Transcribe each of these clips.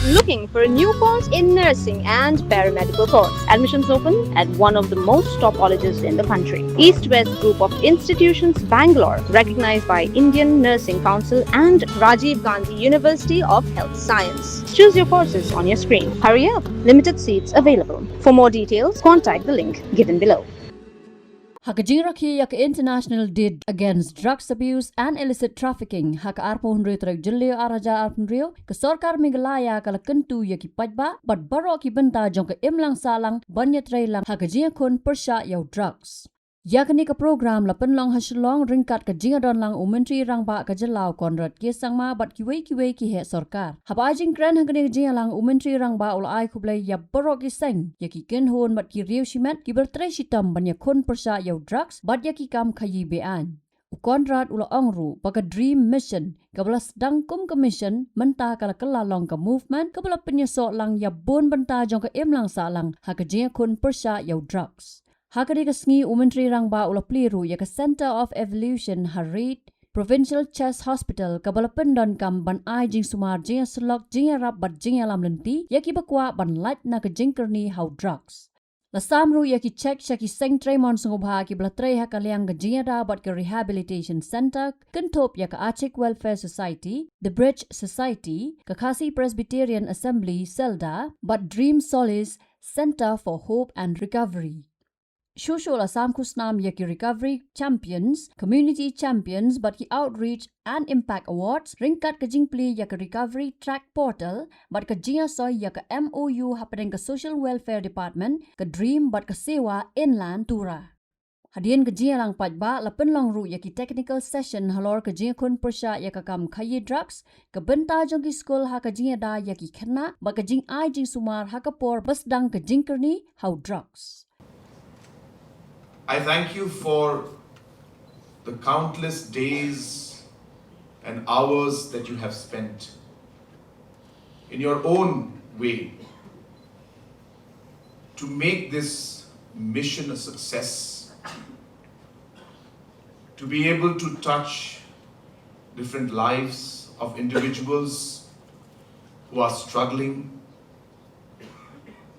Looking for a new course in nursing and paramedical course? Admissions open at one of the most top colleges in the country. East-West Group of Institutions, Bangalore, recognized by Indian Nursing Council and Rajiv Gandhi University of Health Science. Choose your courses on your screen. Hurry up! Limited seats available. For more details, contact the link given below. Jingïakhun International Did Against Drugs Abuse and Illicit Trafficking Arpo Hynrei Jilio Araja Arpunrio Kesorkar Meghalaya Kentu Yaki Pajba but Baroki Benta Jonka Imlang Salang Ïatreilang Jingïakhun Pyrshah Yau Drugs. Yakani ka program la penlong Shillong ringkat ka Jingïakhun lang umentri rangba ka jelau konrad kisangma bat kiwei ki he sorkar. Habajing Kren hangani Jingïakhun umentri rangba ulai kublai ya Baroki seng yaki kenhon bat ki riu shimet ki bertre shitam Ïatreilang Pyrshah yau drugs bat yaki kam kayi bean. Konrad ula ongru baka dream mission kabla sedang kum commission mentah kala kelalong ka movement kabla penyesok lang ya bon benta jong ka imlang salang Jingïakhun Pyrshah yau drugs. Hakari kasngi umentri rangba ula pliru ya ka Center of Evolution Hynrei Provincial Chest Hospital kabala pendon kam ban ai jing sumar jinga selok jinga rap bat jinga lam lenti yaki bakwa ban light na ka jingkerni how drugs. La samru yaki check shaki seng tremon sungubha ki blatre ha kalyang ka jinga da bat ka rehabilitation center kentop ya ka Achik Welfare Society, the Bridge Society, ka Khasi Presbyterian Assembly Selda bat Dream Solace Center for Hope and Recovery. Shusho la samkusnam yaki recovery champions, community champions but ki outreach and impact awards ringkat ka jingpli yaka recovery track portal but ka jinga soy yaka MOU happening ka social welfare department ka dream but ka sewa inland tura. Hadian ka Jingïakhun pajba la penlong ru yaki technical session halor ka Jingïakhun Pyrshah yaka kam kayi drugs ka benta jong ki school ha ka Jingïada yaki khna ba ka jing ai jing sumar ha ka por basdang ka jingkerni how drugs. I thank you for the countless days and hours that you have spent in your own way to make this mission a success, to be able to touch different lives of individuals who are struggling,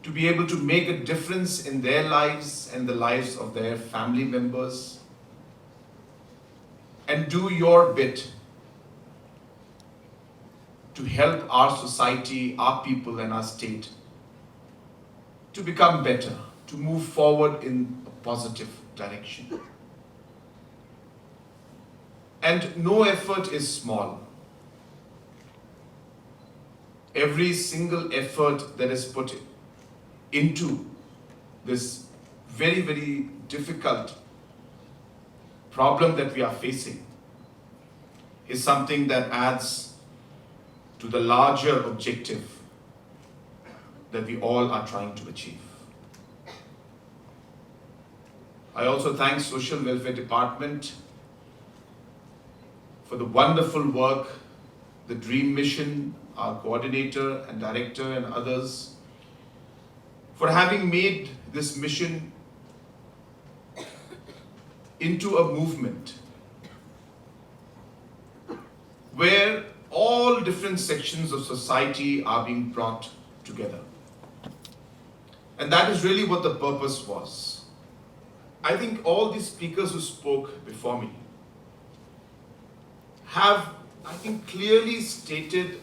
to be able to make a difference in their lives and the lives of their family members, and do your bit to help our society, our people and our state to become better, to move forward in a positive direction. And no effort is small. Every single effort that is put into this very, very difficult problem that we are facing is something that adds to the larger objective that we all are trying to achieve. I also thank Social Welfare Department for the wonderful work, the Dream Mission, our coordinator and director and others, for having made this mission into a movement where all different sections of society are being brought together. And that is really what the purpose was. I think all these speakers who spoke before me have, I think, clearly stated,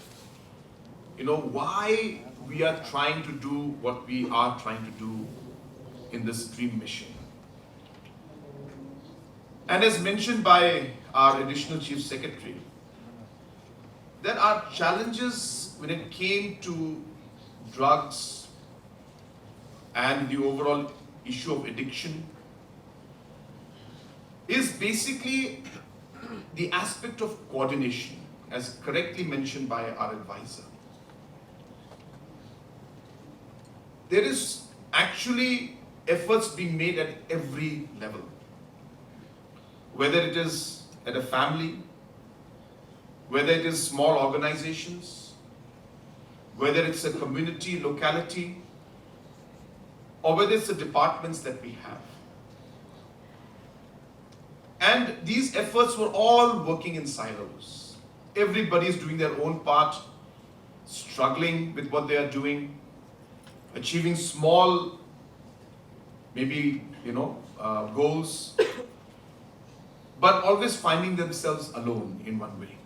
why we are trying to do what we are trying to do in this dream mission. And as mentioned by our additional Chief Secretary, there are challenges when it came to drugs and the overall issue of addiction is basically the aspect of coordination, as correctly mentioned by our advisor. There is actually efforts being made at every level, whether it is at a family, whether it is small organizations, whether it's a community, locality, or whether it's the departments that we have. And these efforts were all working in silos. Everybody is doing their own part struggling with what they are doing, achieving small, maybe, goals, but always finding themselves alone in one way.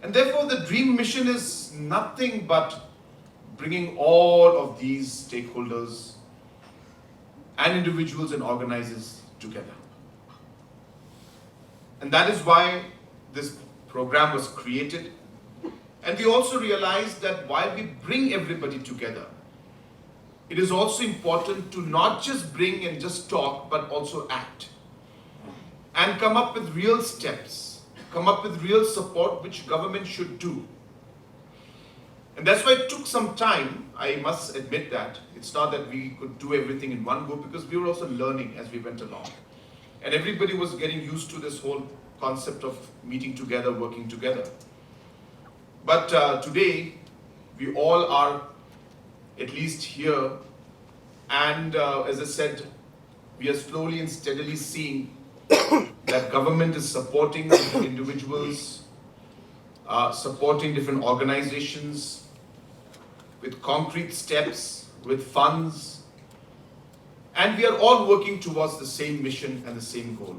And therefore, the dream mission is nothing but bringing all of these stakeholders and individuals and organizers together. And that is why this program was created. And we also realized that while we bring everybody together, it is also important to not just bring and just talk, but also act. And come up with real steps, come up with real support which government should do. And that's why it took some time, I must admit that. It's not that we could do everything in one go, because we were also learning as we went along. And everybody was getting used to this whole concept of meeting together, working together. But today, we all are at least here. And as I said, we are slowly and steadily seeing that government is supporting different individuals, supporting different organizations with concrete steps, with funds. And we are all working towards the same mission and the same goal.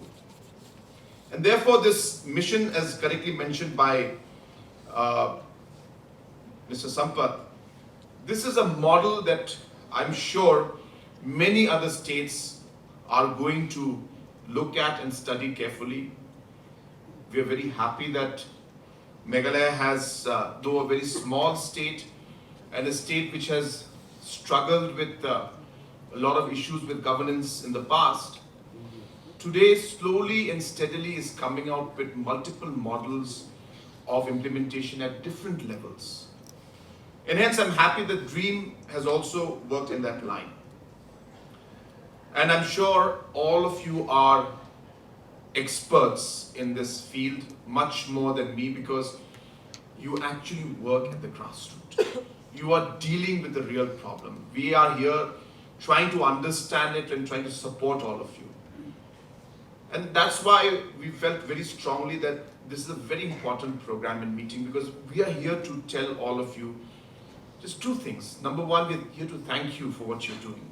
And therefore, this mission, as correctly mentioned by Mr. Sampath, this is a model that I'm sure many other states are going to look at and study carefully. We are very happy that Meghalaya has, though a very small state, and a state which has struggled with a lot of issues with governance in the past, today slowly and steadily is coming out with multiple models of implementation at different levels. And hence I'm happy that DREAM has also worked in that line. And I'm sure all of you are experts in this field, much more than me, because you actually work at the grassroots. You are dealing with the real problem. We are here trying to understand it and trying to support all of you. And that's why we felt very strongly that this is a very important program and meeting, because we are here to tell all of you just two things. Number one, we're here to thank you for what you're doing.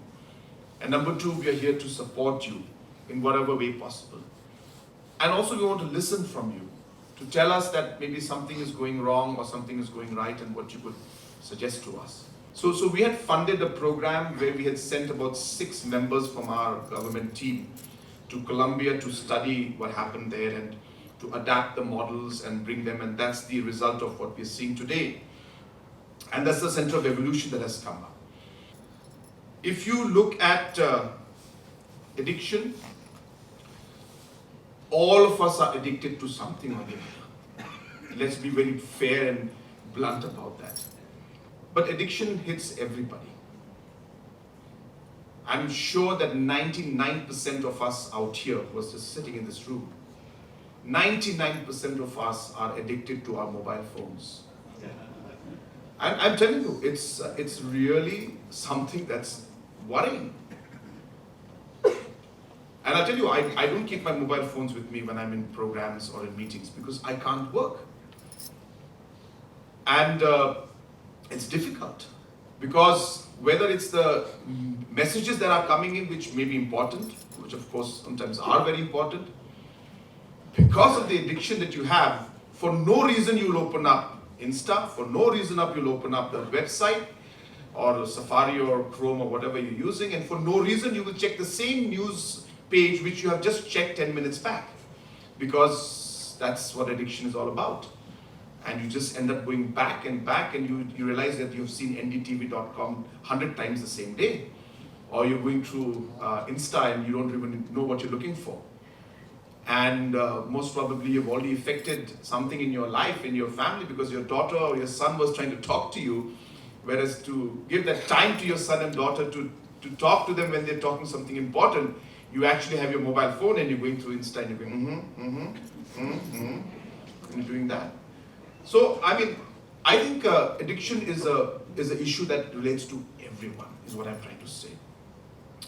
And number two, we are here to support you in whatever way possible. And also we want to listen from you, to tell us that maybe something is going wrong or something is going right and what you could suggest to us. So we had funded a program where we had sent about 6 members from our government team to Colombia to study what happened there and to adapt the models and bring them, and that's the result of what we're seeing today. And that's the center of evolution that has come up. If you look at addiction, all of us are addicted to something or the other. Let's be very fair and blunt about that. But addiction hits everybody. I'm sure that 99% of us out here who are just sitting in this room, 99% of us are addicted to our mobile phones. And I'm telling you, it's really something that's worrying. And I tell you, I don't keep my mobile phones with me when I'm in programs or in meetings because I can't work. And it's difficult because whether it's the messages that are coming in which may be important, which of course sometimes are very important, because of the addiction that you have, for no reason you'll open up Insta, for no reason you'll open up the website or Safari or Chrome or whatever you're using, and for no reason you will check the same news page which you have just checked 10 minutes back, because that's what addiction is all about. And you just end up going back and back, and you realize that you've seen ndtv.com 100 times the same day, or you're going through Insta and you don't even know what you're looking for. And most probably you've already affected something in your life, in your family, because your daughter or your son was trying to talk to you, whereas to give that time to your son and daughter to talk to them when they're talking something important, you actually have your mobile phone and you're going through Insta and you're going, and you're doing that. So, I think addiction is an issue that relates to everyone, is what I'm trying to say.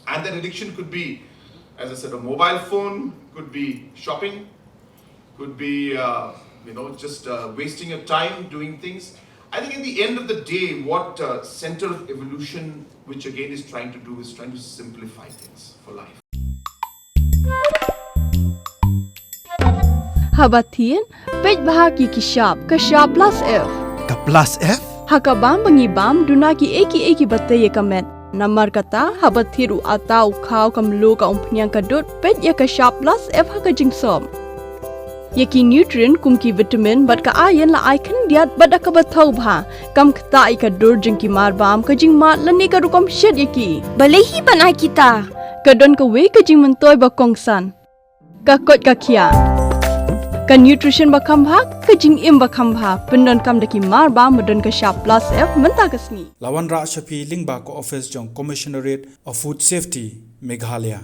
And that addiction could be, as I said, a mobile phone, could be shopping, could be, just wasting your time doing things. I think in the end of the day, what Center of Evolution, which again is trying to do, is trying to simplify things for life. Habatin, pej bahagi kashab plus F. Ka plus F? Hakabam bangibam dunaki eki bataya kamet. Namar kata habathiru atau kau kamlu ka umpnyang kadut pej ya kashab plus F hakajingsom. Yaki nutrient kumki vitamin bat ka iron la icon diat bat ka bathau bha kam khta I ka dur jingki mar bam ka jing mat lani ka rukom shed yaki balehi banai kita kadon ka we ka jing mentoy ba kongsan ka kot ka khia ka nutrition ba kham bha ka jing im ba kham bha pendon kam daki mar bam madon ka sharp plus F menta kasni Lawan Ra Shafi Lingba ko office jong Commissionerate of Food Safety Meghalaya